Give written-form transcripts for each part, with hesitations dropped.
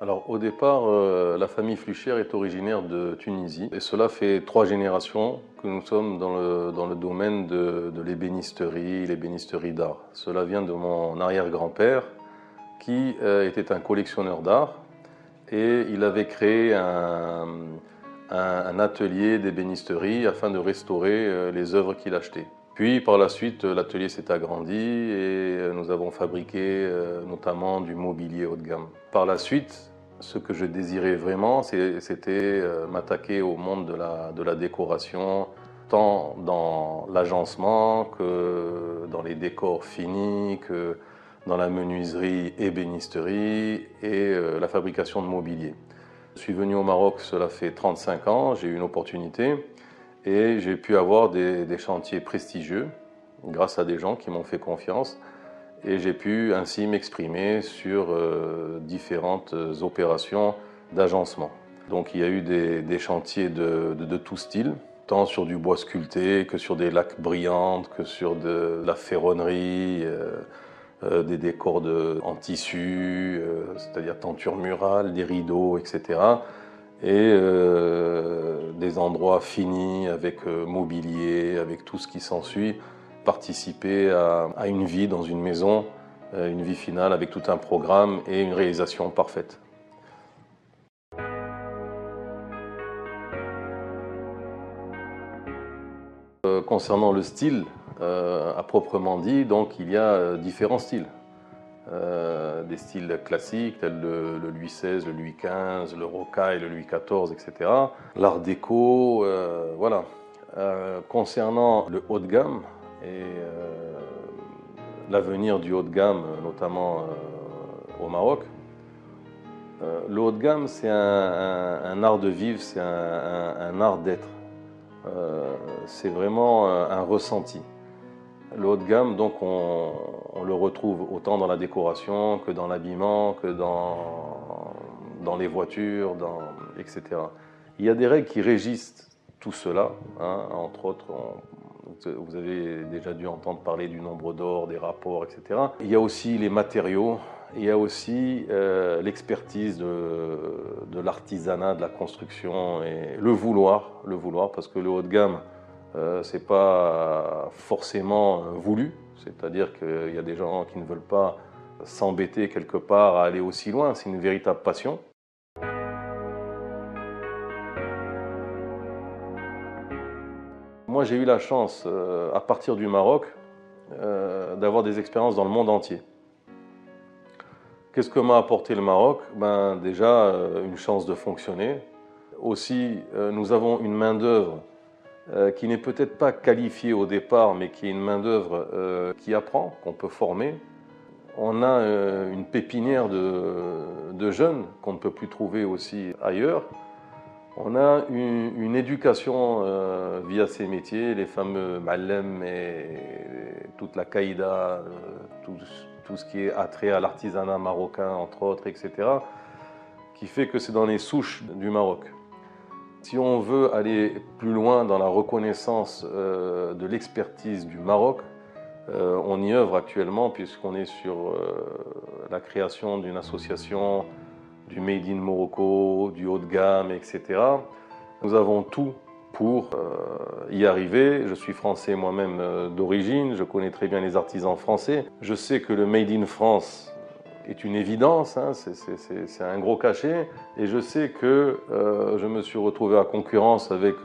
Alors au départ, la famille Flucher est originaire de Tunisie et cela fait 3 générations que nous sommes dans le domaine de l'ébénisterie d'art. Cela vient de mon arrière-grand-père qui était un collectionneur d'art et il avait créé un atelier d'ébénisterie afin de restaurer les œuvres qu'il achetait. Puis par la suite, l'atelier s'est agrandi et nous avons fabriqué notamment du mobilier haut de gamme. Par la suite, ce que je désirais vraiment, c'était m'attaquer au monde de la décoration, tant dans l'agencement que dans les décors finis, que dans la menuiserie, ébénisterie et la fabrication de mobilier. Je suis venu au Maroc, cela fait 35 ans, j'ai eu une opportunité et j'ai pu avoir des chantiers prestigieux grâce à des gens qui m'ont fait confiance. Et j'ai pu ainsi m'exprimer sur différentes opérations d'agencement. Donc il y a eu des chantiers de tout style, tant sur du bois sculpté que sur des laques brillantes, que sur de la ferronnerie, des décors en tissu, c'est-à-dire tenture murale, des rideaux, etc. Et des endroits finis avec mobilier, avec tout ce qui s'ensuit. Participer à une vie dans une maison, une vie finale avec tout un programme et une réalisation parfaite. Concernant le style, à proprement dit, donc il y a différents styles. Des styles classiques tels le Louis XVI, le Louis XV, le rocaille, le Louis XIV, etc. L'art déco, voilà. Concernant le haut de gamme, et l'avenir du haut de gamme, notamment au Maroc. Le haut de gamme, c'est un art de vivre, c'est un art d'être. C'est vraiment un ressenti. Le haut de gamme, donc, on le retrouve autant dans la décoration que dans l'habillement, que dans les voitures, etc. Il y a des règles qui régissent tout cela, hein, entre autres. Vous avez déjà dû entendre parler du nombre d'or, des rapports, etc. Il y a aussi les matériaux, il y a aussi l'expertise de l'artisanat, de la construction et le vouloir, parce que le haut de gamme, c'est pas forcément voulu, c'est-à-dire qu'il y a des gens qui ne veulent pas s'embêter quelque part à aller aussi loin, c'est une véritable passion. Moi, j'ai eu la chance, à partir du Maroc, d'avoir des expériences dans le monde entier. Qu'est-ce que m'a apporté le Maroc? Ben, déjà, une chance de fonctionner. Aussi, nous avons une main-d'œuvre qui n'est peut-être pas qualifiée au départ, mais qui est une main-d'œuvre qui apprend, qu'on peut former. On a une pépinière de jeunes qu'on ne peut plus trouver aussi ailleurs. On a une éducation via ces métiers, les fameux ma'allem et toute la caïda, tout ce qui est attrait à l'artisanat marocain, entre autres, etc., qui fait que c'est dans les souches du Maroc. Si on veut aller plus loin dans la reconnaissance de l'expertise du Maroc, on y œuvre actuellement puisqu'on est sur la création d'une association du Made in Morocco, du haut de gamme, etc. Nous avons tout pour y arriver. Je suis français moi-même d'origine, je connais très bien les artisans français. Je sais que le Made in France est une évidence, hein, c'est un gros cachet. Et je sais que je me suis retrouvé à concurrence avec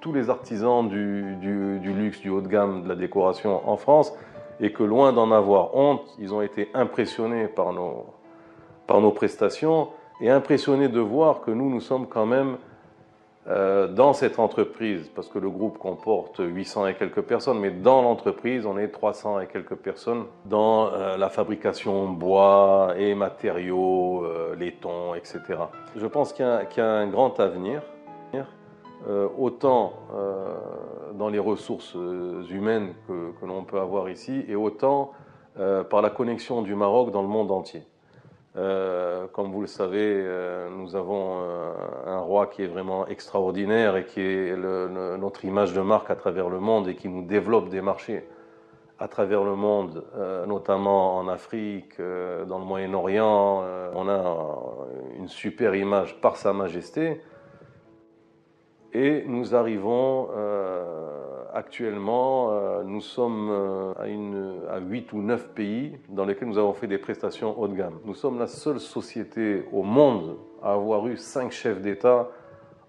tous les artisans du luxe, du haut de gamme, de la décoration en France, et que loin d'en avoir honte, ils ont été impressionnés par nos prestations et impressionnés de voir que nous sommes quand même dans cette entreprise, parce que le groupe comporte 800 et quelques personnes, mais dans l'entreprise, on est 300 et quelques personnes dans la fabrication bois et matériaux, laiton, etc. Je pense qu'il y a un grand avenir, autant dans les ressources humaines que l'on peut avoir ici, et autant par la connexion du Maroc dans le monde entier. Comme vous le savez, nous avons un roi qui est vraiment extraordinaire et qui est notre image de marque à travers le monde et qui nous développe des marchés à travers le monde, notamment en Afrique, dans le Moyen-Orient. On a une super image par Sa Majesté et nous arrivons actuellement, nous sommes à 8 ou 9 pays dans lesquels nous avons fait des prestations haut de gamme. Nous sommes la seule société au monde à avoir eu 5 chefs d'État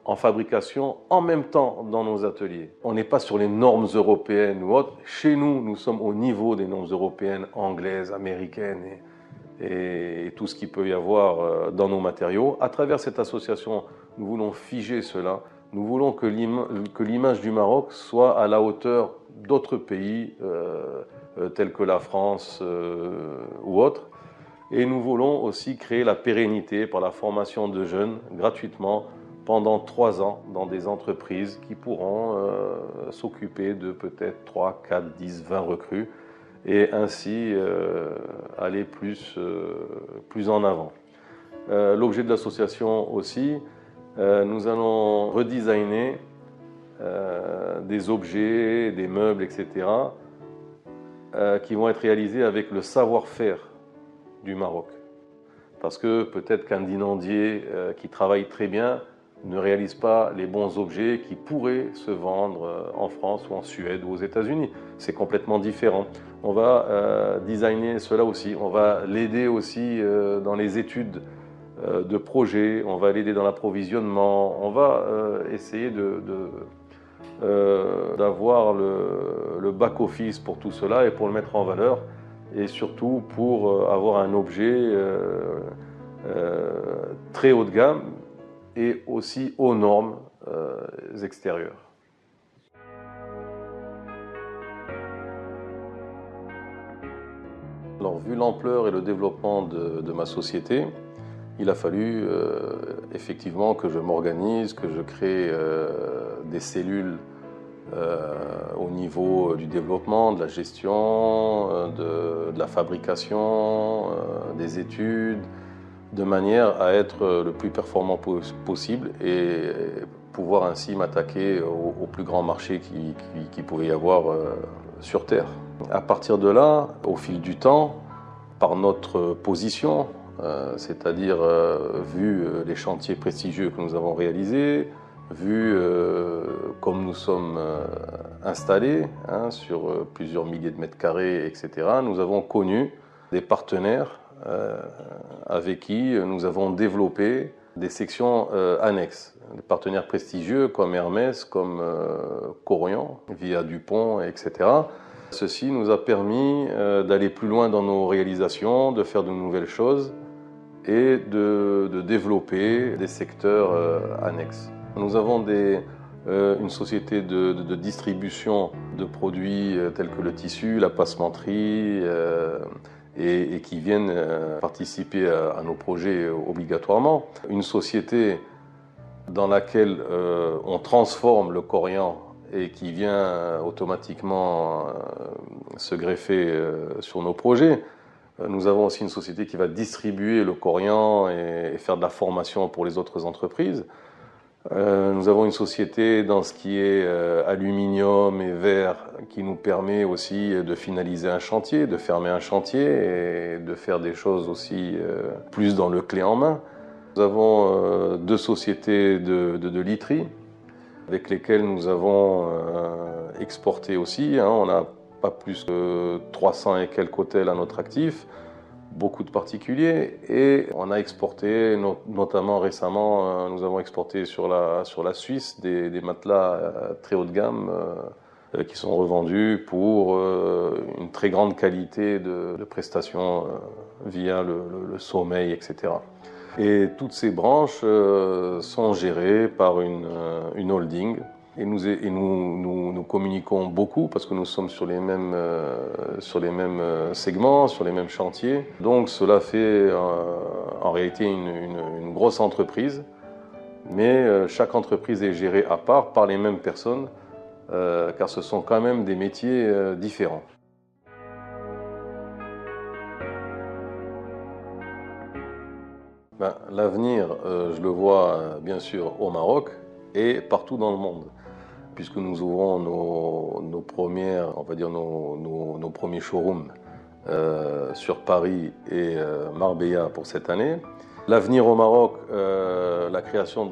en fabrication en même temps dans nos ateliers. On n'est pas sur les normes européennes ou autres. Chez nous, nous sommes au niveau des normes européennes, anglaises, américaines et tout ce qu'il peut y avoir dans nos matériaux. À travers cette association, nous voulons figer cela. Nous voulons que l'image du Maroc soit à la hauteur d'autres pays tels que la France ou autres. Et nous voulons aussi créer la pérennité par la formation de jeunes gratuitement pendant 3 ans dans des entreprises qui pourront s'occuper de peut-être 3, 4, 10, 20 recrues et ainsi aller plus en avant. L'objet de l'association aussi, nous allons redesigner des objets, des meubles, etc. Qui vont être réalisés avec le savoir-faire du Maroc. Parce que peut-être qu'un dinandier qui travaille très bien ne réalise pas les bons objets qui pourraient se vendre en France ou en Suède ou aux États-Unis. C'est complètement différent. On va designer cela aussi. On va l'aider aussi dans les études de projets. On va l'aider dans l'approvisionnement. On va essayer d'avoir le back-office pour tout cela et pour le mettre en valeur. Et surtout pour avoir un objet très haut de gamme et aussi aux normes extérieures. Alors, vu l'ampleur et le développement de ma société, il a fallu effectivement que je m'organise, que je crée des cellules au niveau du développement, de la gestion, de la fabrication, des études, de manière à être le plus performant possible et pouvoir ainsi m'attaquer au plus grand marché qui pouvait y avoir sur Terre. À partir de là, au fil du temps, par notre position, c'est-à-dire vu les chantiers prestigieux que nous avons réalisés, vu comme nous sommes installés sur plusieurs milliers de mètres carrés, etc., nous avons connu des partenaires avec qui nous avons développé des sections annexes. Des partenaires prestigieux comme Hermès, comme Corian, via Dupont, etc. Ceci nous a permis d'aller plus loin dans nos réalisations, de faire de nouvelles choses et de développer des secteurs annexes. Nous avons une société de distribution de produits tels que le tissu, la passementerie et qui viennent participer à nos projets obligatoirement. Une société dans laquelle on transforme le corian et qui vient automatiquement se greffer sur nos projets. Nous avons aussi une société qui va distribuer le corian et faire de la formation pour les autres entreprises. Nous avons une société dans ce qui est aluminium et verre qui nous permet aussi de finaliser un chantier, de fermer un chantier et de faire des choses aussi plus dans le clé en main. Nous avons 2 sociétés de literie avec lesquelles nous avons exporté aussi. On n'a pas plus que 300 et quelques hôtels à notre actif. beaucoup de particuliers et on a exporté, notamment récemment, nous avons exporté sur la Suisse des matelas très haut de gamme qui sont revendus pour une très grande qualité de prestations via le sommeil, etc. Et toutes ces branches sont gérées par une holding. Et nous communiquons beaucoup parce que nous sommes sur les mêmes segments, sur les mêmes chantiers. Donc cela fait en réalité une grosse entreprise, mais chaque entreprise est gérée à part par les mêmes personnes, car ce sont quand même des métiers différents. L'avenir, je le vois bien sûr au Maroc et partout dans le monde, puisque nous ouvrons nos premiers showrooms sur Paris et Marbella pour cette année. L'avenir au Maroc, la création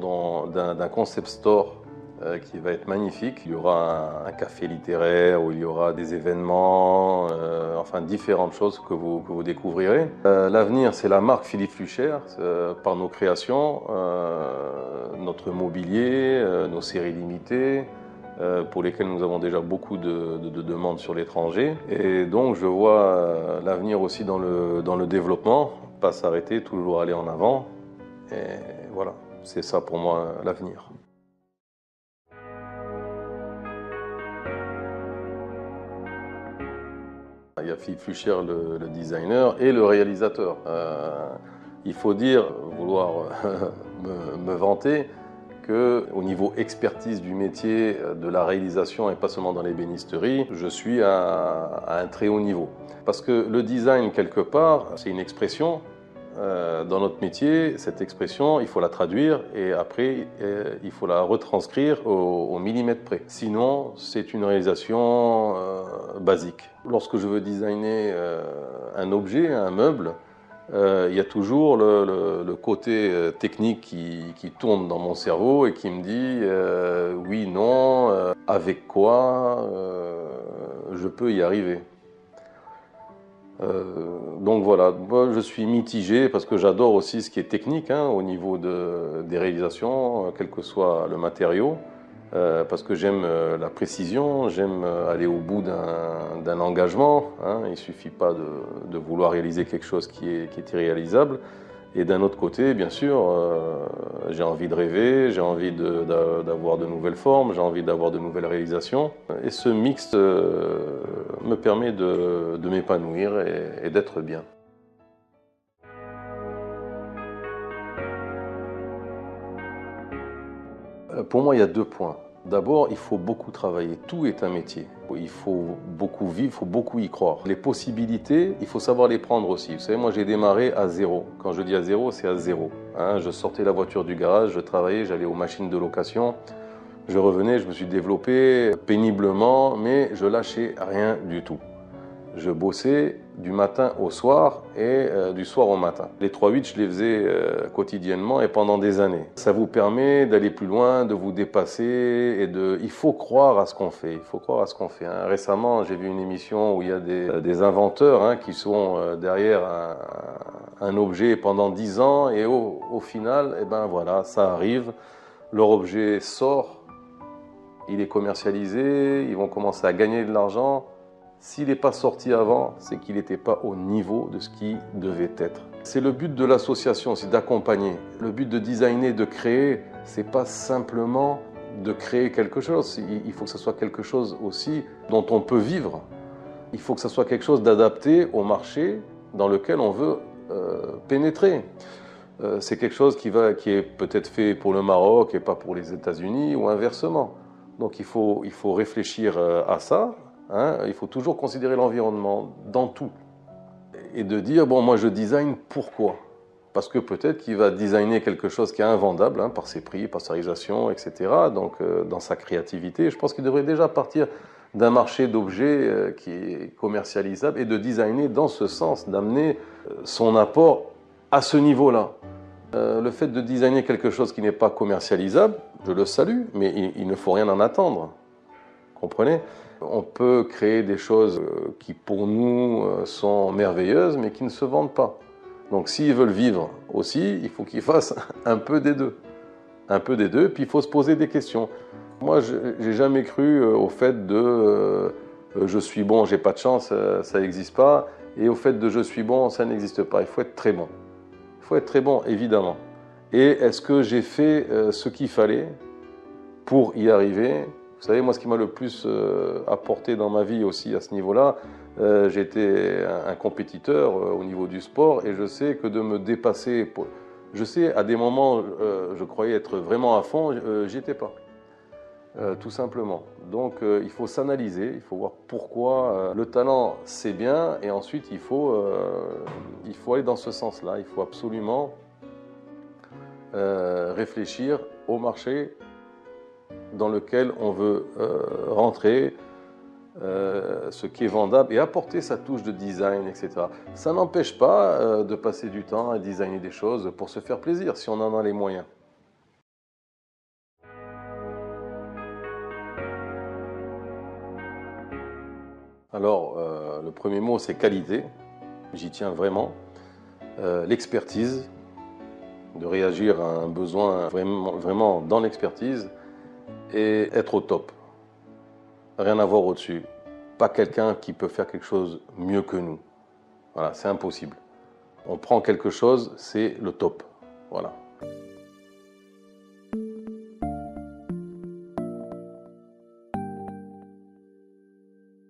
d'un concept store qui va être magnifique. Il y aura un café littéraire où il y aura des événements, enfin différentes choses que vous découvrirez. L'avenir, c'est la marque Philippe Flucher, par nos créations, notre mobilier, nos séries limitées, pour lesquelles nous avons déjà beaucoup de demandes sur l'étranger. Et donc je vois l'avenir aussi dans le développement, pas s'arrêter, toujours aller en avant. Et voilà, c'est ça pour moi l'avenir. Il y a Philippe Flucher, le designer, et le réalisateur. Il faut dire, vouloir me vanter, qu'au niveau expertise du métier, de la réalisation, et pas seulement dans l'ébénisterie, je suis à un très haut niveau. Parce que le design, quelque part, c'est une expression. Dans notre métier, cette expression, il faut la traduire et après, il faut la retranscrire au millimètre près. Sinon, c'est une réalisation basique. Lorsque je veux designer un objet, un meuble, il y a toujours le côté technique qui tourne dans mon cerveau et qui me dit oui, non, avec quoi je peux y arriver. Donc voilà, moi je suis mitigé parce que j'adore aussi ce qui est technique au niveau des réalisations, quel que soit le matériau, parce que j'aime la précision, j'aime aller au bout d'un engagement. Il ne suffit pas de vouloir réaliser quelque chose qui est irréalisable. Et d'un autre côté, bien sûr, j'ai envie de rêver, j'ai envie d'avoir de nouvelles formes, j'ai envie d'avoir de nouvelles réalisations. Et ce mix me permet de m'épanouir et d'être bien. Pour moi, il y a 2 points. D'abord, il faut beaucoup travailler. Tout est un métier. Il faut beaucoup vivre, il faut beaucoup y croire. Les possibilités, il faut savoir les prendre aussi. Vous savez, moi, j'ai démarré à zéro. Quand je dis à zéro, c'est à zéro. Je sortais la voiture du garage, je travaillais, j'allais aux machines de location. Je revenais, je me suis développé péniblement, mais je lâchais rien du tout. Je bossais du matin au soir et du soir au matin. Les 3-8, je les faisais quotidiennement et pendant des années. Ça vous permet d'aller plus loin, de vous dépasser il faut croire à ce qu'on fait. Il faut croire à ce qu'on fait. Récemment, j'ai vu une émission où il y a des inventeurs qui sont derrière un objet pendant 10 ans et au final, voilà, ça arrive. Leur objet sort, il est commercialisé, ils vont commencer à gagner de l'argent. S'il n'est pas sorti avant, c'est qu'il n'était pas au niveau de ce qui devait être. C'est le but de l'association, c'est d'accompagner. Le but de designer, de créer, c'est pas simplement de créer quelque chose. Il faut que ce soit quelque chose aussi dont on peut vivre. Il faut que ce soit quelque chose d'adapté au marché dans lequel on veut pénétrer. C'est quelque chose qui est peut-être fait pour le Maroc et pas pour les États-Unis ou inversement. Donc il faut réfléchir à ça. Il faut toujours considérer l'environnement dans tout et de dire bon, moi je design pourquoi? Parce que peut-être qu'il va designer quelque chose qui est invendable par ses prix, par sa réalisation, etc. Donc dans sa créativité, je pense qu'il devrait déjà partir d'un marché d'objets qui est commercialisable et de designer dans ce sens, d'amener son apport à ce niveau-là. Le fait de designer quelque chose qui n'est pas commercialisable, je le salue, mais il ne faut rien en attendre. comprenez? On peut créer des choses qui pour nous sont merveilleuses, mais qui ne se vendent pas. Donc s'ils veulent vivre aussi, il faut qu'ils fassent un peu des deux. Un peu des deux, puis il faut se poser des questions. Moi, je n'ai jamais cru au fait de je suis bon, j'ai pas de chance, ça n'existe pas. Et au fait de je suis bon, ça n'existe pas. Il faut être très bon. Il faut être très bon, évidemment. Et est-ce que j'ai fait ce qu'il fallait pour y arriver? Vous savez, moi, ce qui m'a le plus apporté dans ma vie aussi à ce niveau-là, j'étais un compétiteur au niveau du sport et je sais que de me dépasser, je sais, à des moments, je croyais être vraiment à fond, j'y étais pas. Tout simplement. Donc il faut s'analyser, il faut voir pourquoi le talent c'est bien et ensuite il faut aller dans ce sens-là. Il faut absolument réfléchir au marché dans lequel on veut rentrer, ce qui est vendable et apporter sa touche de design, etc. Ça n'empêche pas de passer du temps à designer des choses pour se faire plaisir si on en a les moyens. Alors, le premier mot, c'est qualité. J'y tiens vraiment. L'expertise, de réagir à un besoin vraiment dans l'expertise et être au top. Rien à voir au-dessus. Pas quelqu'un qui peut faire quelque chose mieux que nous. Voilà, c'est impossible. On prend quelque chose, c'est le top. Voilà.